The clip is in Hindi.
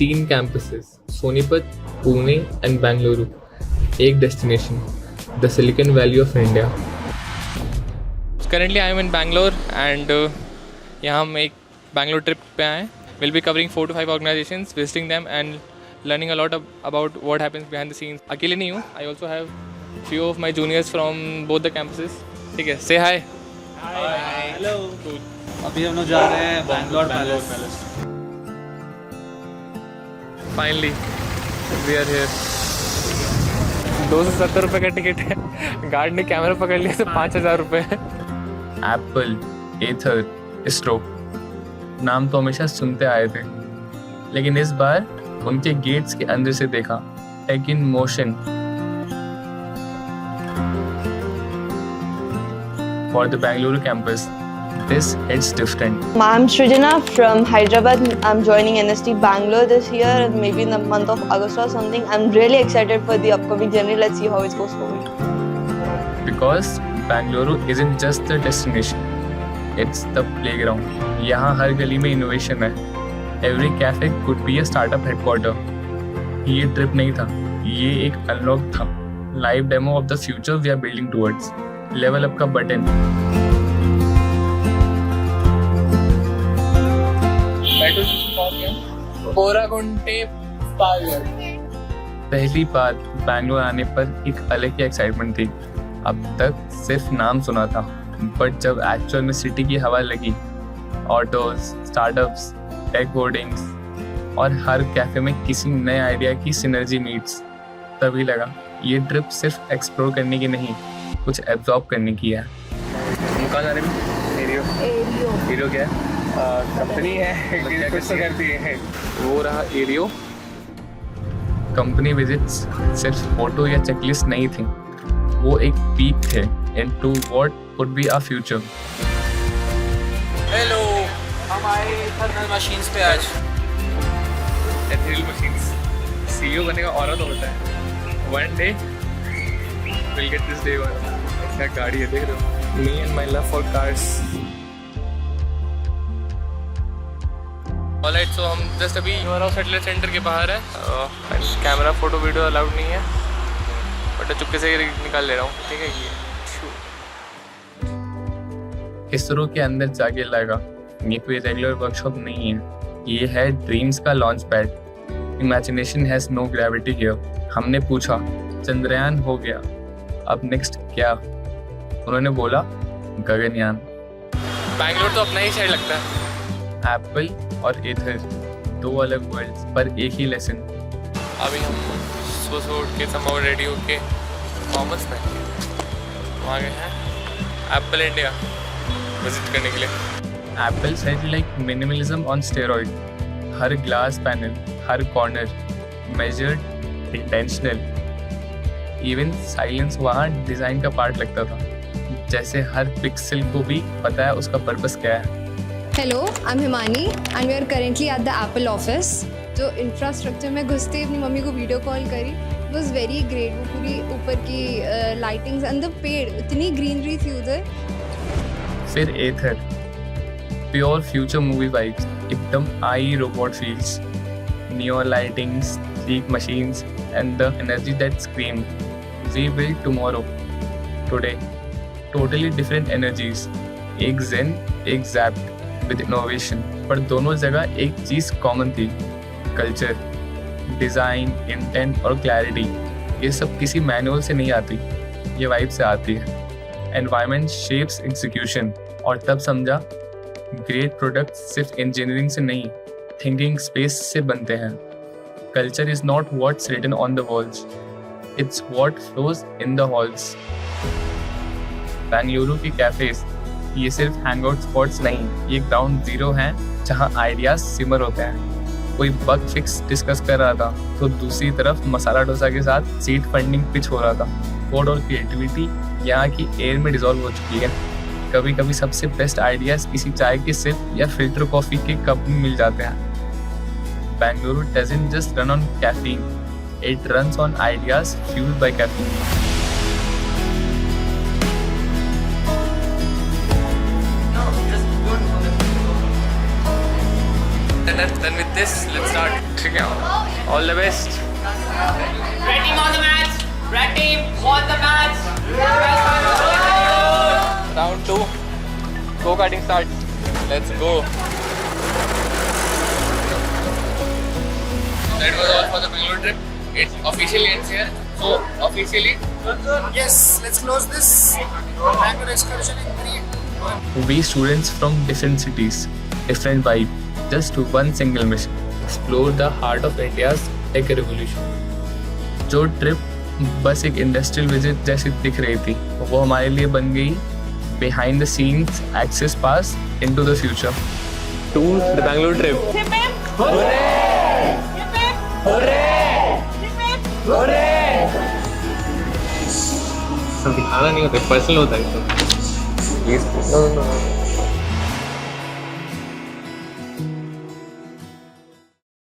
3 campuses, Sonipat, Pune and Bangalore. एक destination, the Silicon Valley of India. Currently I am in Bangalore and यहाँ हम एक Bangalore trip पे आए हैं. We'll be covering 4 to 5 organizations, visiting them and learning a lot about what happens behind the scenes. अकेले नहीं हूँ, I also have few of my juniors from both the campuses. ठीक है, say hi. Hi. Hello. अभी हम लोग जा रहे हैं Bangalore palace. Finally, we are here. 270 रुपये का टिकट है. गार्ड ने कैमरा पकड़ लिया तो 5,000 रुपये है. एप्पल, एथर, इसरो नाम तो हमेशा सुनते आए थे, लेकिन इस बार उनके गेट्स के अंदर से देखा. Take in motion. For the Bengaluru campus, this hits different. I'm Srijana from Hyderabad. I'm joining NST Bangalore this year, and maybe in the month of August or something. I'm really excited for the upcoming journey. Let's see how it goes for me. Because Bangalore isn't just the destination, it's the playground. यहाँ हर गली में innovation है. Every cafe could be a startup headquarter. ये ट्रिप नहीं था, ये एक अनलॉक था. Live demo of the future we are building towards. Level up का बटन. पहली बार बैंगलोर आने पर एक अलग ही एक्साइटमेंट थी. अब तक सिर्फ नाम सुना था, बट जब एक्चुअल में सिटी की हवा लगी, ऑटोज, स्टार्टअप्स, टेक होर्डिंग्स और हर कैफे में किसी नए आइडिया की सिनर्जी मीट्स, तभी लगा ये ट्रिप सिर्फ एक्सप्लोर करने की नहीं, कुछ एब्जॉर्ब करने की है. कहाँ जा रहे हैं? एरियो क्या है? कंपनी है, कुछ तो करती है. वो रहा एरियो. कंपनी विजिट्स सिर्फ फोटो या चेकलिस्ट नहीं थी, वो एक पीक थे into what could be our future. Hello, हम आए थर्मल मशीन्स पे आज. एथियल मशीन्स. सीईओ बनने का औरत होता है. One day will get this day one. क्या गाड़ी है, देख रहे हो? Me and my love for cars. Alright, so हम जस्ट अभी न्यूअराउ सेटलर सेंटर के बाहर है. कैमरा फोटो वीडियो अलाउड नहीं है, बट चुपके से निकाल ले रहा हूँ. ठीक है. ये इसरो के अंदर जाके लगा ये कोई रेगुलर वर्कशॉप नहीं है, ये है ड्रीम्स का launch pad. Imagination has no gravity here. हमने पूछा चंद्रयान हो गया, अब नेक्स्ट क्या? उन्होंने बोला गगनयान. बैंगलोर तो अपना ही शहर लगता है. एप्पल और एथर, दो अलग वर्ल्ड्स पर एक ही लेसन. अभी हम सुबह सुबह उठ के समाउ रेडी होके कॉमर्स में वहाँ गए हैं एप्पल इंडिया विजिट करने के लिए. Apple set like minimalism on steroid. Her glass panel, her corner measured, intentional. Even silence वहाँ डिज़ाइन का पार्ट लगता था, जैसे हर पिक्सल को भी पता है उसका पर्पस क्या है. Hello, I am Himani and we are currently at the Apple office. जो इंफ्रास्ट्रक्चर में घुसते ही अपनी मम्मी को वीडियो कॉल करी, इट वॉज वेरी ग्रेट. वो पूरी ऊपर की लाइटिंग्स एंड द पेड़, इतनी ग्रीनरी थी उधर. फिर Ather, pure future movie vibes, एकदम I robot feels, neon lightings, sleek machines and the energy that scream we build tomorrow. Today totally different energies. एक जेन, एक जैप्ड विद इनोवेशन, पर दोनों जगह एक चीज़ कॉमन थी, कल्चर, डिज़ाइन, इंटेंट और क्लैरिटी. ये सब किसी मैनुअल से नहीं आती, ये वाइब से आती है. Environment shapes execution. और तब समझा ग्रेट प्रोडक्ट्स सिर्फ इंजीनियरिंग से नहीं, थिंकिंग स्पेस से बनते हैं. Culture is not what's written on the walls, it's what flows in the halls. Bengaluru की कैफेज ये सिर्फ हैंगआउट स्पॉट्स नहीं, ये ग्राउंड जीरो हैं जहां आइडियाज सिमर होते हैं. कोई बग फिक्स डिस्कस कर रहा था तो दूसरी तरफ मसाला डोसा के साथ सीड फंडिंग पिच हो रहा था. कोड और क्रिएटिविटी यहाँ की एयर में डिसॉल्व हो चुकी है. कभी कभी सबसे बेस्ट आइडियाज किसी चाय के सिप या फिल्टर कॉफी के कप में मिल जाते हैं. Bengaluru doesn't just run on caffeine, it runs on ideas fueled by caffeine. Then with this, let's start. ठीक है, all the best. Red team on the match. Red team on the match. Round 2. Go-karting starts. Let's go. That was all for the Bangalore trip. It officially ends here. So officially, Yes, let's close this Bangalore excursion in 3. We students from different cities, different vibe, just one single mission: explore the heart of India's tech revolution. जो ट्रिप बस एक इंडस्ट्रियल विजिट जैसी दिख रही थी, वो हमारे लिए बन गई behind the scenes access pass into the future. to the Bangalore trip. सब दिखाना नहीं होता, पर्सनल होता है. No.